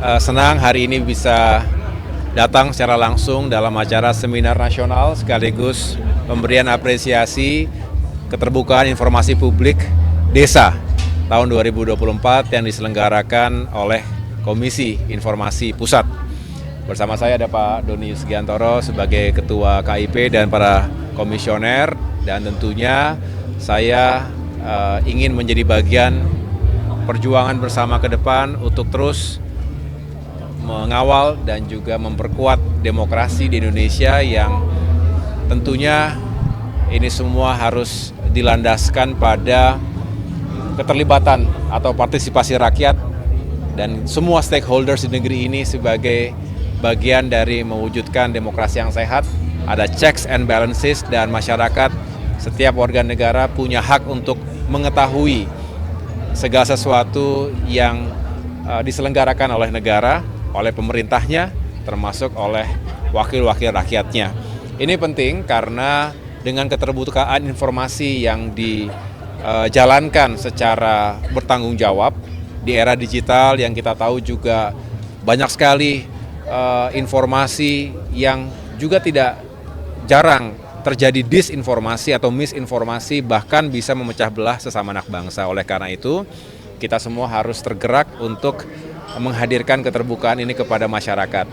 Senang hari ini bisa datang secara langsung dalam acara seminar nasional sekaligus pemberian apresiasi keterbukaan informasi publik desa tahun 2024 yang diselenggarakan oleh Komisi Informasi Pusat. Bersama saya ada Pak Doni Yuskiantoro sebagai Ketua KIP dan para komisioner, dan tentunya saya ingin menjadi bagian perjuangan bersama ke depan untuk terus mengawal dan juga memperkuat demokrasi di Indonesia yang tentunya ini semua harus dilandaskan pada keterlibatan atau partisipasi rakyat dan semua stakeholders di negeri ini sebagai bagian dari mewujudkan demokrasi yang sehat. Ada checks and balances dan masyarakat, setiap warga negara punya hak untuk mengetahui segala sesuatu yang diselenggarakan oleh negara, oleh pemerintahnya, termasuk oleh wakil-wakil rakyatnya. Ini penting karena dengan keterbukaan informasi yang dijalankan secara bertanggung jawab di era digital yang kita tahu juga banyak sekali informasi yang juga tidak jarang terjadi disinformasi atau misinformasi, bahkan bisa memecah belah sesama anak bangsa. Oleh karena itu, kita semua harus tergerak untuk menghadirkan keterbukaan ini kepada masyarakat.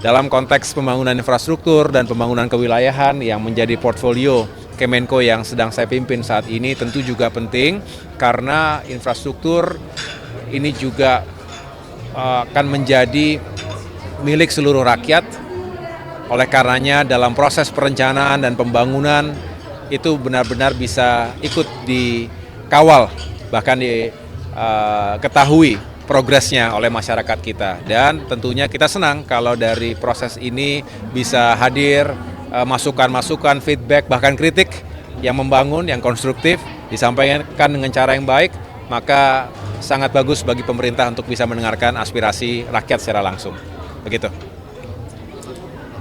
Dalam konteks pembangunan infrastruktur dan pembangunan kewilayahan yang menjadi portfolio Kemenko yang sedang saya pimpin saat ini tentu juga penting, karena infrastruktur ini juga akan menjadi milik seluruh rakyat. Oleh karenanya dalam proses perencanaan dan pembangunan itu benar-benar bisa ikut dikawal, bahkan diketahui progresnya oleh masyarakat kita. Dan tentunya kita senang kalau dari proses ini bisa hadir masukan-masukan, feedback, bahkan kritik yang membangun, yang konstruktif, disampaikan dengan cara yang baik, maka sangat bagus bagi pemerintah untuk bisa mendengarkan aspirasi rakyat secara langsung. Begitu.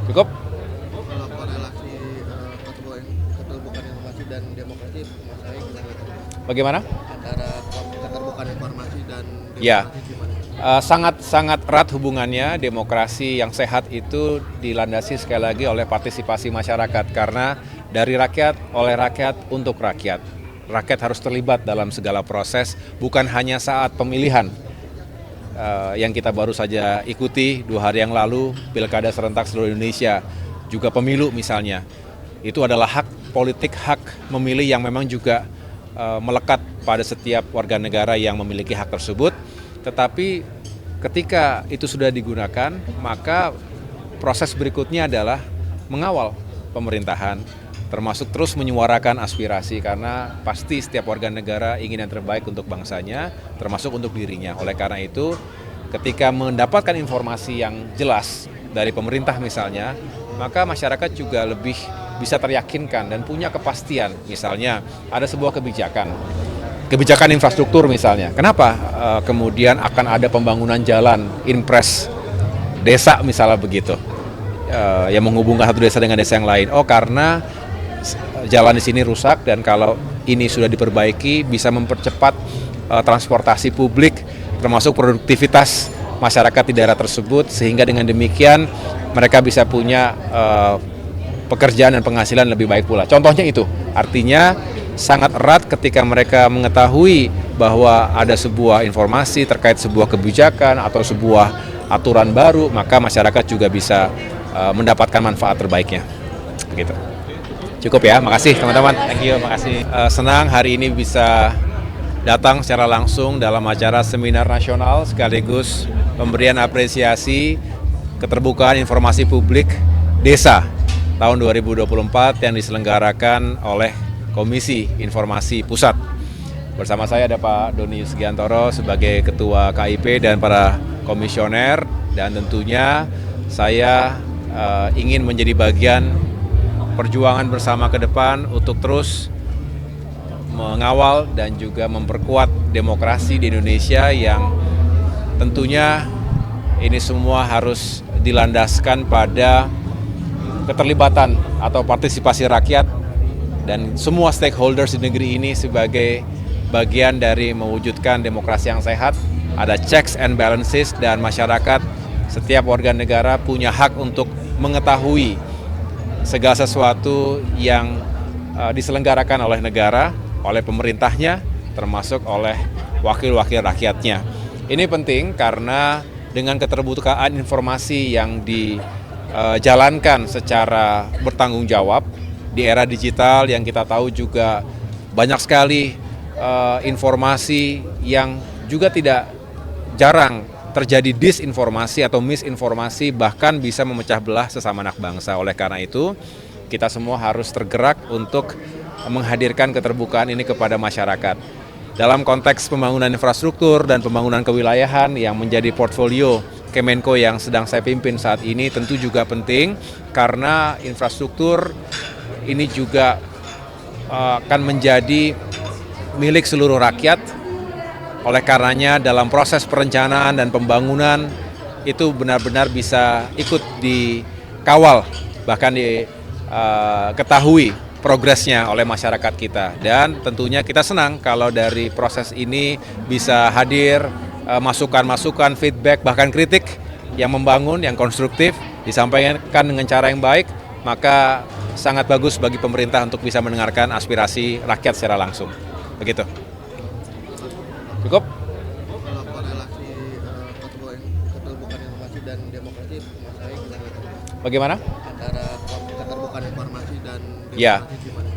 Cukup? Kalau korelasi keterbukaan informasi dan demokrasi, menurut saya gimana? Bagaimana? Antara keterbukaan informasi dan demokrasi Ya, gimana? sangat erat hubungannya. Demokrasi yang sehat itu dilandasi sekali lagi oleh partisipasi masyarakat, karena dari rakyat, oleh rakyat, untuk rakyat. Rakyat harus terlibat dalam segala proses, bukan hanya saat pemilihan. Yang kita baru saja ikuti 2 hari yang lalu, pilkada serentak seluruh Indonesia, juga pemilu misalnya. Itu adalah hak politik, hak memilih yang memang juga melekat pada setiap warga negara yang memiliki hak tersebut. Tetapi ketika itu sudah digunakan, maka proses berikutnya adalah mengawal pemerintahan, termasuk terus menyuarakan aspirasi, karena pasti setiap warga negara ingin yang terbaik untuk bangsanya, termasuk untuk dirinya. Oleh karena itu, ketika mendapatkan informasi yang jelas dari pemerintah misalnya, maka masyarakat juga lebih bisa teryakinkan dan punya kepastian. Misalnya ada sebuah kebijakan infrastruktur misalnya. Kenapa kemudian akan ada pembangunan jalan impres desa misalnya begitu, yang menghubungkan satu desa dengan desa yang lain. Oh, karena jalan di sini rusak, dan kalau ini sudah diperbaiki bisa mempercepat transportasi publik, termasuk produktivitas masyarakat di daerah tersebut, sehingga dengan demikian mereka bisa punya pekerjaan dan penghasilan lebih baik pula. Contohnya itu, artinya sangat erat ketika mereka mengetahui bahwa ada sebuah informasi terkait sebuah kebijakan atau sebuah aturan baru, maka masyarakat juga bisa mendapatkan manfaat terbaiknya. Begitu. Cukup ya, makasih teman-teman. Thank you, makasih. Senang hari ini bisa datang secara langsung dalam acara seminar nasional sekaligus pemberian apresiasi keterbukaan informasi publik desa tahun 2024 yang diselenggarakan oleh Komisi Informasi Pusat. Bersama saya ada Pak Doni Yuskiantoro sebagai Ketua KIP dan para komisioner, dan tentunya saya ingin menjadi bagian perjuangan bersama ke depan untuk terus mengawal dan juga memperkuat demokrasi di Indonesia yang tentunya ini semua harus dilandaskan pada keterlibatan atau partisipasi rakyat dan semua stakeholders di negeri ini sebagai bagian dari mewujudkan demokrasi yang sehat. ada checks and balances, dan masyarakat, setiap warga negara punya hak untuk mengetahui segala sesuatu yang diselenggarakan oleh negara, oleh pemerintahnya, termasuk oleh wakil-wakil rakyatnya. Ini penting karena dengan keterbukaan informasi yang dijalankan secara bertanggung jawab di era digital yang kita tahu juga banyak sekali informasi yang juga tidak jarang terjadi disinformasi atau misinformasi, bahkan bisa memecah belah sesama anak bangsa. Oleh karena itu, kita semua harus tergerak untuk menghadirkan keterbukaan ini kepada masyarakat. Dalam konteks pembangunan infrastruktur dan pembangunan kewilayahan yang menjadi portfolio Kemenko yang sedang saya pimpin saat ini tentu juga penting, karena infrastruktur ini juga akan menjadi milik seluruh rakyat. Oleh karenanya dalam proses perencanaan dan pembangunan itu benar-benar bisa ikut dikawal, bahkan diketahui progresnya oleh masyarakat kita. Dan tentunya kita senang kalau dari proses ini bisa hadir masukan-masukan, feedback, bahkan kritik yang membangun, yang konstruktif, disampaikan dengan cara yang baik, maka sangat bagus bagi pemerintah untuk bisa mendengarkan aspirasi rakyat secara langsung. Begitu. Cukup? Kalau korelasi keterbukaan informasi dan demokrasi, Mas Ahaye gimana? Bagaimana? Antara keterbukaan informasi dan Ya. demokrasi gimana?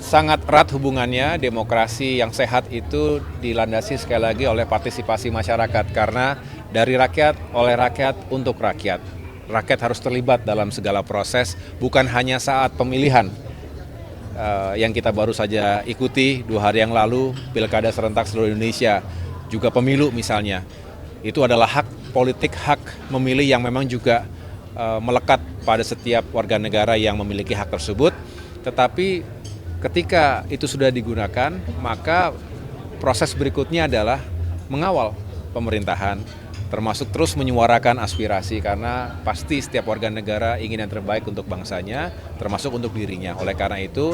Sangat erat hubungannya. Demokrasi yang sehat itu dilandasi sekali lagi oleh partisipasi masyarakat, karena dari rakyat, oleh rakyat, untuk rakyat. Rakyat harus terlibat dalam segala proses, bukan hanya saat pemilihan yang kita baru saja ikuti 2 hari yang lalu, pilkada serentak seluruh Indonesia, juga pemilu misalnya. Itu adalah hak politik, hak memilih yang memang juga melekat pada setiap warga negara yang memiliki hak tersebut. Tetapi ketika itu sudah digunakan, maka proses berikutnya adalah mengawal pemerintahan, termasuk terus menyuarakan aspirasi, karena pasti setiap warga negara ingin yang terbaik untuk bangsanya, termasuk untuk dirinya. Oleh karena itu,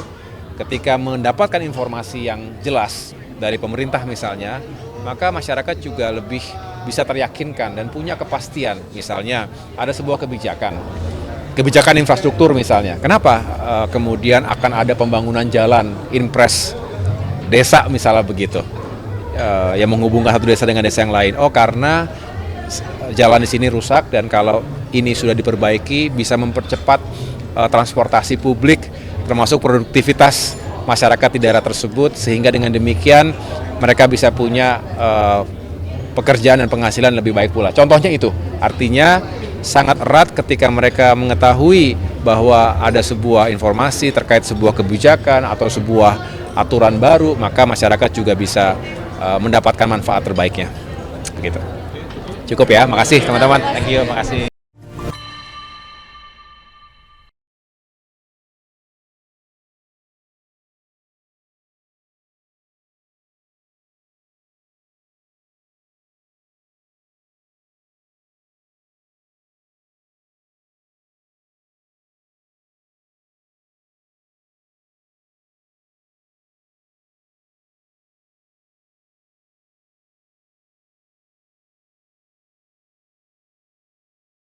ketika mendapatkan informasi yang jelas dari pemerintah misalnya, maka masyarakat juga lebih bisa teryakinkan dan punya kepastian. Misalnya ada sebuah kebijakan infrastruktur misalnya. Kenapa kemudian akan ada pembangunan jalan, impres desa misalnya begitu, yang menghubungkan satu desa dengan desa yang lain. Oh, karena jalan di sini rusak, dan kalau ini sudah diperbaiki bisa mempercepat transportasi publik, termasuk produktivitas masyarakat di daerah tersebut, sehingga dengan demikian mereka bisa punya pekerjaan dan penghasilan lebih baik pula. Contohnya itu, artinya sangat erat ketika mereka mengetahui bahwa ada sebuah informasi terkait sebuah kebijakan atau sebuah aturan baru, maka masyarakat juga bisa mendapatkan manfaat terbaiknya. Begitu. Cukup ya, makasih teman-teman. Thank you, makasih.